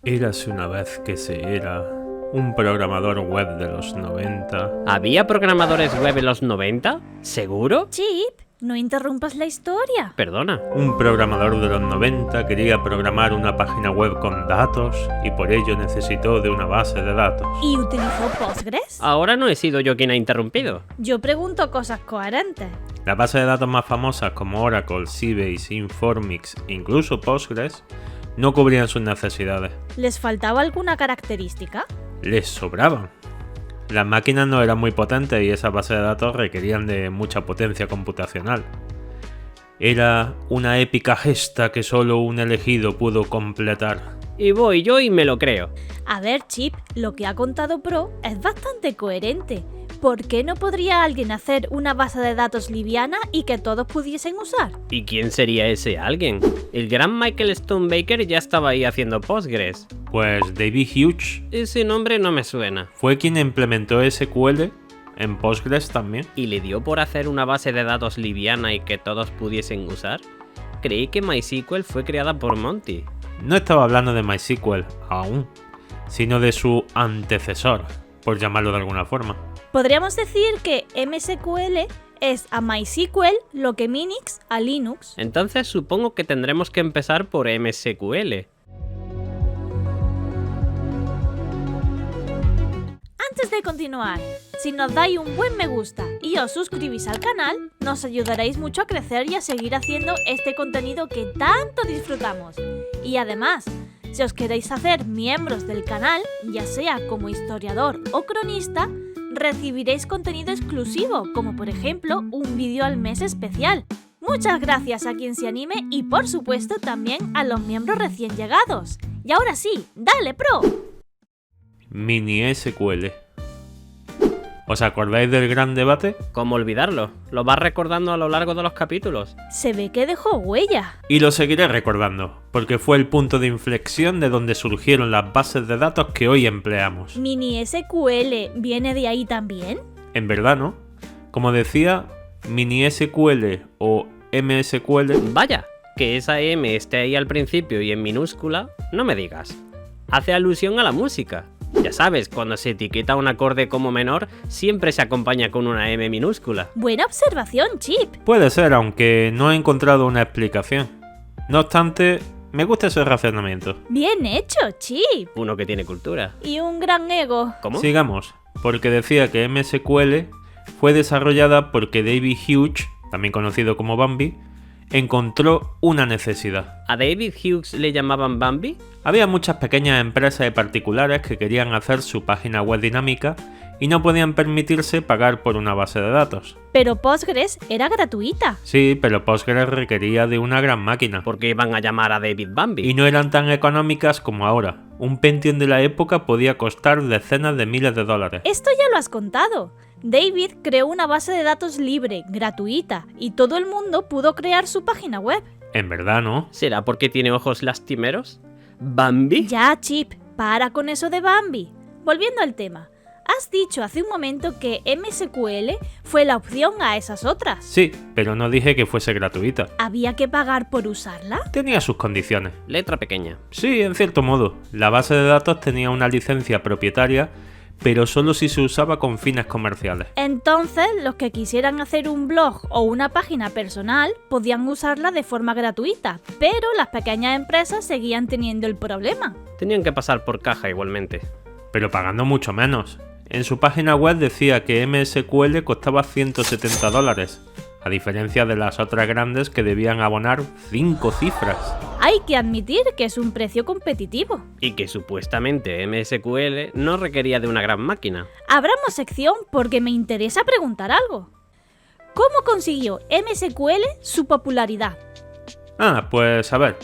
Érase una vez que se era un programador web de los 90. ¿Había programadores web en los 90? ¿Seguro? Chip, no interrumpas la historia. Perdona. Un programador de los 90 quería programar una página web con datos y por ello necesitó de una base de datos. ¿Y utilizó Postgres? Ahora no he sido yo quien ha interrumpido. Yo pregunto cosas coherentes. Las bases de datos más famosas como Oracle, Sybase, Informix e incluso Postgres no cubrían sus necesidades. ¿Les faltaba alguna característica? Les sobraban. Las máquinas no eran muy potentes y esas bases de datos requerían de mucha potencia computacional. Era una épica gesta que solo un elegido pudo completar. Y voy yo y me lo creo. A ver, Chip, lo que ha contado Pro es bastante coherente. ¿Por qué no podría alguien hacer una base de datos liviana y que todos pudiesen usar? ¿Y quién sería ese alguien? El gran Michael Stonebaker ya estaba ahí haciendo Postgres. Pues David Hughes Ese nombre no me suena. fue quien implementó SQL en Postgres también. ¿Y le dio por hacer una base de datos liviana y que todos pudiesen usar? Creí que MySQL fue creada por Monty. No estaba hablando de MySQL aún, sino de su antecesor, por llamarlo de alguna forma. Podríamos decir que MSQL es a MySQL lo que Minix a Linux. Entonces supongo que tendremos que empezar por MSQL. Antes de continuar, si nos dais un buen me gusta y os suscribís al canal, nos ayudaréis mucho a crecer y a seguir haciendo este contenido que tanto disfrutamos. Y además, si os queréis hacer miembros del canal, ya sea como historiador o cronista, recibiréis contenido exclusivo, como por ejemplo un vídeo al mes especial. Muchas gracias a quien se anime y por supuesto también a los miembros recién llegados. Y ahora sí, ¡dale, Pro! Mini SQL. ¿Os acordáis del gran debate? ¿Cómo olvidarlo? Lo vas recordando a lo largo de los capítulos. Se ve que dejó huella. Y lo seguiré recordando, porque fue el punto de inflexión de donde surgieron las bases de datos que hoy empleamos. ¿Mini SQL viene de ahí también? En verdad, ¿no? Como decía, Mini SQL o MSQL... Vaya, que esa M esté ahí al principio y en minúscula, no me digas. Hace alusión a la música. Ya sabes, cuando se etiqueta un acorde como menor, siempre se acompaña con una M minúscula. Buena observación, Chip. Puede ser, aunque no he encontrado una explicación. No obstante, me gusta ese razonamiento. Bien hecho, Chip. Uno que tiene cultura. Y un gran ego. ¿Cómo? Sigamos, porque decía que MSQL fue desarrollada porque David Hughes, también conocido como Bambi, encontró una necesidad. ¿A David Hughes le llamaban Bambi? Había muchas pequeñas empresas y particulares que querían hacer su página web dinámica y no podían permitirse pagar por una base de datos. Pero Postgres era gratuita. Sí, pero Postgres requería de una gran máquina. ¿Por qué iban a llamar a David Bambi? Y no eran tan económicas como ahora. Un Pentium de la época podía costar decenas de miles de dólares. Esto ya lo has contado. David creó una base de datos libre, gratuita, y todo el mundo pudo crear su página web. En verdad, ¿no? ¿Será porque tiene ojos lastimeros? ¿Bambi? Ya, Chip, para con eso de Bambi. Volviendo al tema, has dicho hace un momento que MSQL fue la opción a esas otras. Sí, pero no dije que fuese gratuita. ¿Había que pagar por usarla? Tenía sus condiciones. Letra pequeña. Sí, en cierto modo. La base de datos tenía una licencia propietaria, pero solo si se usaba con fines comerciales. Entonces, los que quisieran hacer un blog o una página personal podían usarla de forma gratuita, pero las pequeñas empresas seguían teniendo el problema. Tenían que pasar por caja igualmente. Pero pagando mucho menos. En su página web decía que MSQL costaba $170, a diferencia de las otras grandes que debían abonar 5 cifras. Hay que admitir que es un precio competitivo. Y que supuestamente MSQL no requería de una gran máquina. Abramos sección porque me interesa preguntar algo. ¿Cómo consiguió MSQL su popularidad? Pues a ver.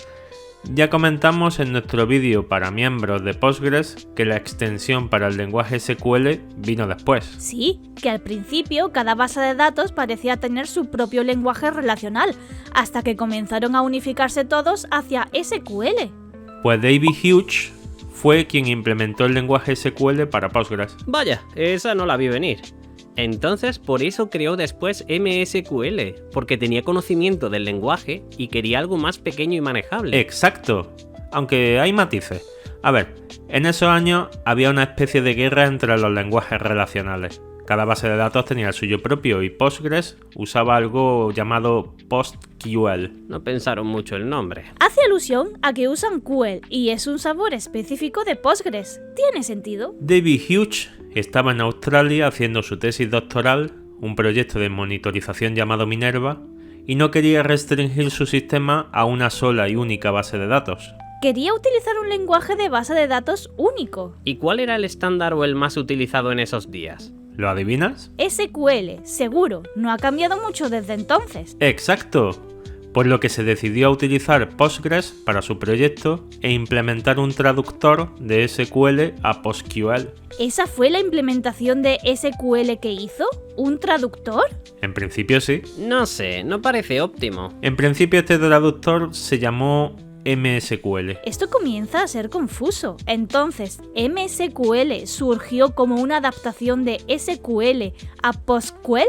Ya comentamos en nuestro vídeo para miembros de Postgres que la extensión para el lenguaje SQL vino después. Sí, que al principio cada base de datos parecía tener su propio lenguaje relacional, hasta que comenzaron a unificarse todos hacia SQL. Pues David Hughes fue quien implementó el lenguaje SQL para Postgres. Vaya, esa no la vi venir. Entonces por eso creó después MSQL, porque tenía conocimiento del lenguaje y quería algo más pequeño y manejable. Exacto, aunque hay matices. A ver, en esos años había una especie de guerra entre los lenguajes relacionales. Cada base de datos tenía el suyo propio y Postgres usaba algo llamado PostQL. No pensaron mucho el nombre. Hace alusión a que usan QL y es un sabor específico de Postgres. ¿Tiene sentido? David Hughes estaba en Australia haciendo su tesis doctoral, un proyecto de monitorización llamado Minerva, y no quería restringir su sistema a una sola y única base de datos. Quería utilizar un lenguaje de base de datos único. ¿Y cuál era el estándar o el más utilizado en esos días? ¿Lo adivinas? SQL, seguro, no ha cambiado mucho desde entonces. ¡Exacto! Por lo que se decidió a utilizar Postgres para su proyecto e implementar un traductor de SQL a PostQL. ¿Esa fue la implementación de SQL que hizo? ¿Un traductor? En principio sí. No sé, no parece óptimo. En principio este traductor se llamó MSQL. Esto comienza a ser confuso. Entonces, ¿MSQL surgió como una adaptación de SQL a PostQL?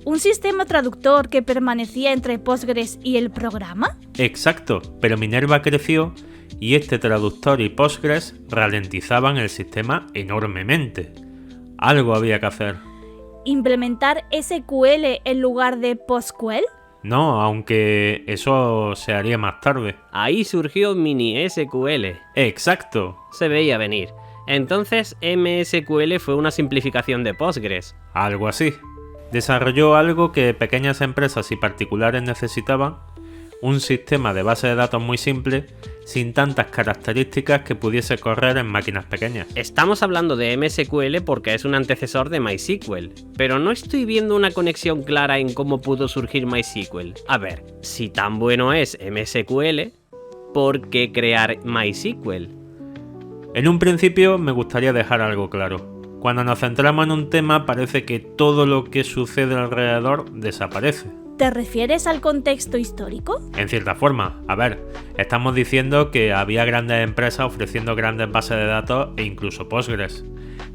¿Un sistema traductor que permanecía entre Postgres y el programa? Exacto, pero Minerva creció y este traductor y Postgres ralentizaban el sistema enormemente. Algo había que hacer. ¿Implementar SQL en lugar de PostQL? No, aunque eso se haría más tarde. Ahí surgió Mini SQL. Exacto. Se veía venir. Entonces MSQL fue una simplificación de Postgres. Algo así. Desarrolló algo que pequeñas empresas y particulares necesitaban, un sistema de base de datos muy simple, sin tantas características que pudiese correr en máquinas pequeñas. Estamos hablando de MSQL porque es un antecesor de MySQL, pero no estoy viendo una conexión clara en cómo pudo surgir MySQL. A ver, si tan bueno es MSQL, ¿por qué crear MySQL? En un principio me gustaría dejar algo claro. Cuando nos centramos en un tema parece que todo lo que sucede alrededor desaparece. ¿Te refieres al contexto histórico? En cierta forma, a ver, estamos diciendo que había grandes empresas ofreciendo grandes bases de datos e incluso Postgres,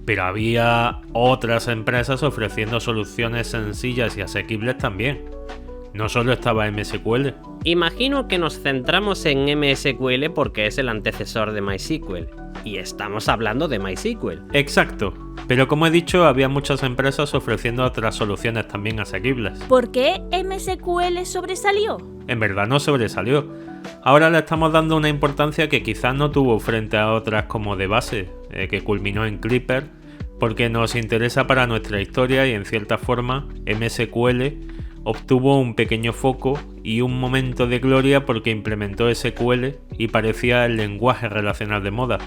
pero había otras empresas ofreciendo soluciones sencillas y asequibles también. No solo estaba MSQL. Imagino que nos centramos en MSQL porque es el antecesor de MySQL, y estamos hablando de MySQL. Exacto, pero como he dicho, había muchas empresas ofreciendo otras soluciones también asequibles. ¿Por qué MSQL sobresalió? En verdad no sobresalió. Ahora le estamos dando una importancia que quizás no tuvo frente a otras como de base, que culminó en Clipper, porque nos interesa para nuestra historia y en cierta forma MSQL obtuvo un pequeño foco y un momento de gloria porque implementó SQL y parecía el lenguaje relacional de moda,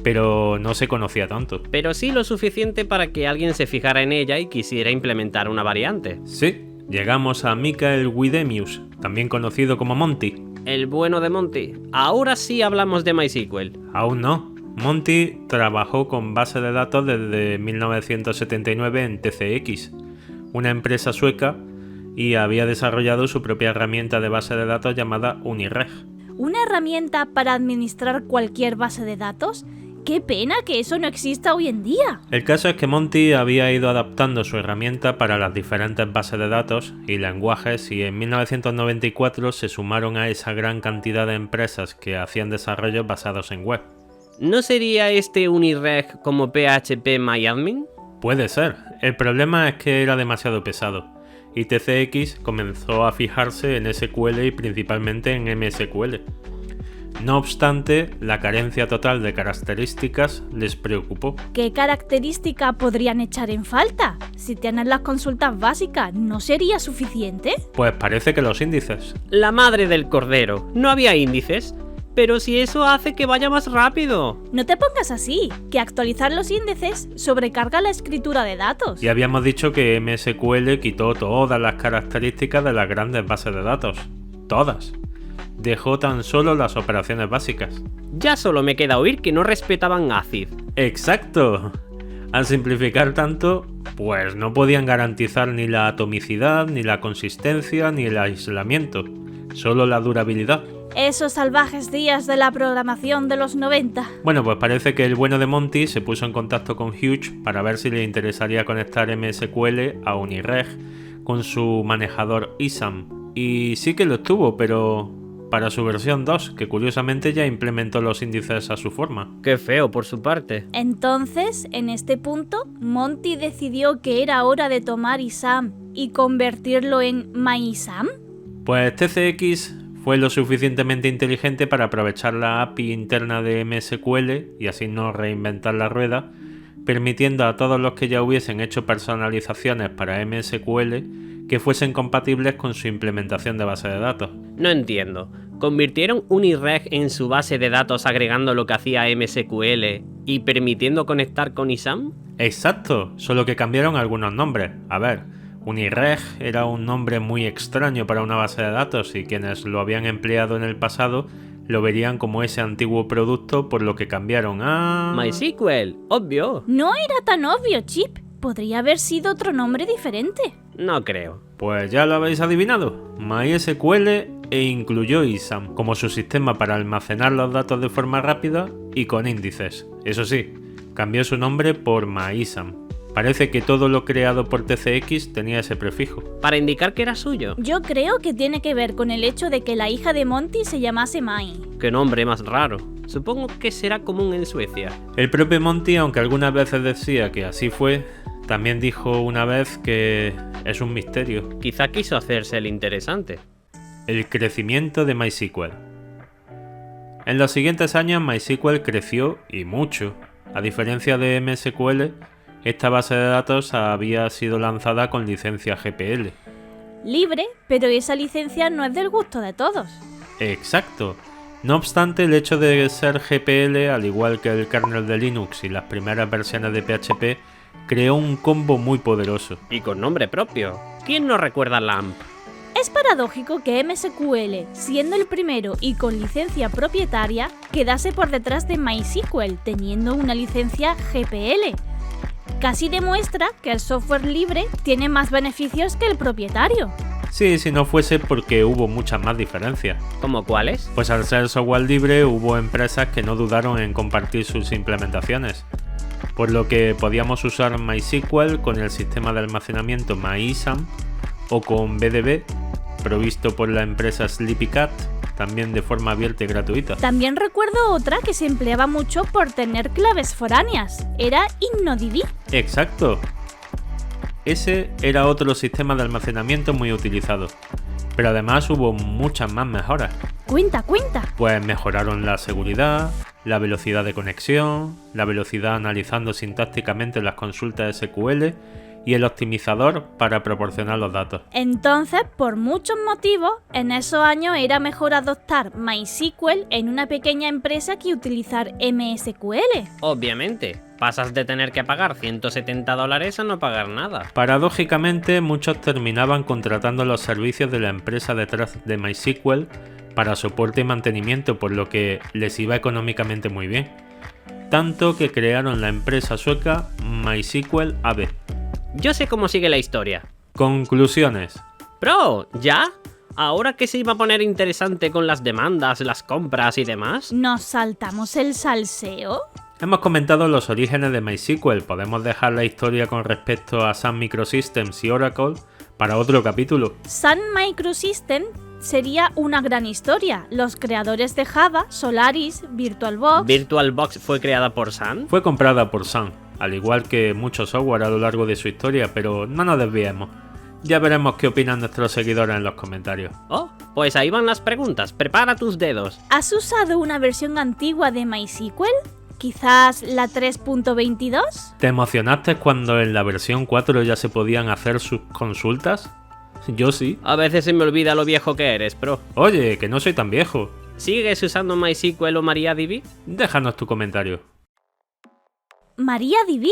pero no se conocía tanto. Pero sí lo suficiente para que alguien se fijara en ella y quisiera implementar una variante. Sí, llegamos a Michael Widemius, también conocido como Monty. El bueno de Monty. Ahora sí hablamos de MySQL. Aún no. Monty trabajó con base de datos desde 1979 en TCX, una empresa sueca, y había desarrollado su propia herramienta de base de datos llamada Unireg. ¿Una herramienta para administrar cualquier base de datos? ¡Qué pena que eso no exista hoy en día! El caso es que Monty había ido adaptando su herramienta para las diferentes bases de datos y lenguajes y en 1994 se sumaron a esa gran cantidad de empresas que hacían desarrollos basados en web. ¿No sería este Unireg como PHP-MyAdmin? Puede ser. El problema es que era demasiado pesado y TCX comenzó a fijarse en SQL y principalmente en MSQL. No obstante, la carencia total de características les preocupó. ¿Qué característica podrían echar en falta? Si tienen las consultas básicas, ¿no sería suficiente? Pues parece que los índices. La madre del cordero. No había índices. Pero si eso hace que vaya más rápido. No te pongas así, que actualizar los índices sobrecarga la escritura de datos. Ya habíamos dicho que MSQL quitó todas las características de las grandes bases de datos. Todas. Dejó tan solo las operaciones básicas. Ya solo me queda oír que no respetaban ACID. ¡Exacto! Al simplificar tanto, pues no podían garantizar ni la atomicidad, ni la consistencia, ni el aislamiento. Solo la durabilidad. Esos salvajes días de la programación de los 90. Bueno, pues parece que el bueno de Monty se puso en contacto con Hughes para ver si le interesaría conectar MSQL a Unireg con su manejador ISAM. Y sí que lo estuvo, pero para su versión 2, que curiosamente ya implementó los índices a su forma. Qué feo por su parte. Entonces, en este punto, Monty decidió que era hora de tomar ISAM y convertirlo en MyISAM. Pues TCX fue lo suficientemente inteligente para aprovechar la API interna de MSQL y así no reinventar la rueda, permitiendo a todos los que ya hubiesen hecho personalizaciones para MSQL que fuesen compatibles con su implementación de base de datos. No entiendo. ¿Convirtieron Unireg en su base de datos agregando lo que hacía MSQL y permitiendo conectar con ISAM? Exacto, solo que cambiaron algunos nombres. A ver, Unireg era un nombre muy extraño para una base de datos y quienes lo habían empleado en el pasado lo verían como ese antiguo producto, por lo que cambiaron a... MySQL, obvio. No era tan obvio, Chip. Podría haber sido otro nombre diferente. No creo. Pues ya lo habéis adivinado, MySQL, e incluyó ISAM como su sistema para almacenar los datos de forma rápida y con índices. Eso sí, cambió su nombre por MyISAM. Parece que todo lo creado por TCX tenía ese prefijo. ¿Para indicar que era suyo? Yo creo que tiene que ver con el hecho de que la hija de Monty se llamase Mai. Qué nombre más raro. Supongo que será común en Suecia. El propio Monty, aunque algunas veces decía que así fue, también dijo una vez que es un misterio. Quizá quiso hacerse el interesante. El crecimiento de MySQL. En los siguientes años MySQL creció y mucho. A diferencia de MSQL, esta base de datos había sido lanzada con licencia GPL. Libre, pero esa licencia no es del gusto de todos. Exacto. No obstante, el hecho de ser GPL, al igual que el kernel de Linux y las primeras versiones de PHP, creó un combo muy poderoso. Y con nombre propio. ¿Quién no recuerda LAMP? Es paradójico que MSQL, siendo el primero y con licencia propietaria, quedase por detrás de MySQL, teniendo una licencia GPL. Casi demuestra que el software libre tiene más beneficios que el propietario. Sí, si no fuese porque hubo muchas más diferencias. ¿Cómo cuáles? Pues al ser software libre hubo empresas que no dudaron en compartir sus implementaciones, por lo que podíamos usar MySQL con el sistema de almacenamiento MyISAM o con BDB, provisto por la empresa SleepyCat, también de forma abierta y gratuita. También recuerdo otra que se empleaba mucho por tener claves foráneas. Era InnoDB. Exacto. Ese era otro sistema de almacenamiento muy utilizado. Pero además hubo muchas más mejoras. Cuenta. Pues mejoraron la seguridad, la velocidad de conexión, la velocidad analizando sintácticamente las consultas SQL y el optimizador para proporcionar los datos. Entonces, por muchos motivos, en esos años era mejor adoptar MySQL en una pequeña empresa que utilizar MSQL. Obviamente. Pasas de tener que pagar $170 a no pagar nada. Paradójicamente, muchos terminaban contratando los servicios de la empresa detrás de MySQL para soporte y mantenimiento, por lo que les iba económicamente muy bien. Tanto que crearon la empresa sueca MySQL AB. Yo sé cómo sigue la historia. Conclusiones. Bro, ¿ya? ¿Ahora que se iba a poner interesante con las demandas, las compras y demás? ¿Nos saltamos el salseo? Hemos comentado los orígenes de MySQL. Podemos dejar la historia con respecto a Sun Microsystems y Oracle para otro capítulo. Sun Microsystems sería una gran historia. Los creadores de Java, Solaris, VirtualBox... ¿VirtualBox fue creada por Sun? Fue comprada por Sun, al igual que mucho software a lo largo de su historia, pero no nos desviemos. Ya veremos qué opinan nuestros seguidores en los comentarios. Oh, pues ahí van las preguntas. Prepara tus dedos. ¿Has usado una versión antigua de MySQL? ¿Quizás la 3.22? ¿Te emocionaste cuando en la versión 4 ya se podían hacer sus consultas? Yo sí. A veces se me olvida lo viejo que eres, pro. Oye, que no soy tan viejo. ¿Sigues usando MySQL o MariaDB? Déjanos tu comentario. MariaDB.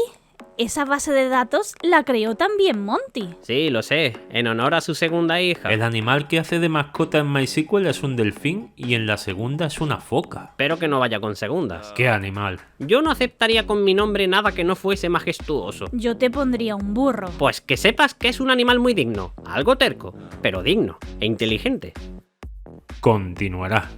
Esa base de datos la creó también Monty. Sí, lo sé, en honor a su segunda hija. El animal que hace de mascota en MySQL es un delfín y en la segunda es una foca. Espero que no vaya con segundas. ¿Qué animal? Yo no aceptaría con mi nombre nada que no fuese majestuoso. Yo te pondría un burro. Pues que sepas que es un animal muy digno, algo terco, pero digno e inteligente. Continuará.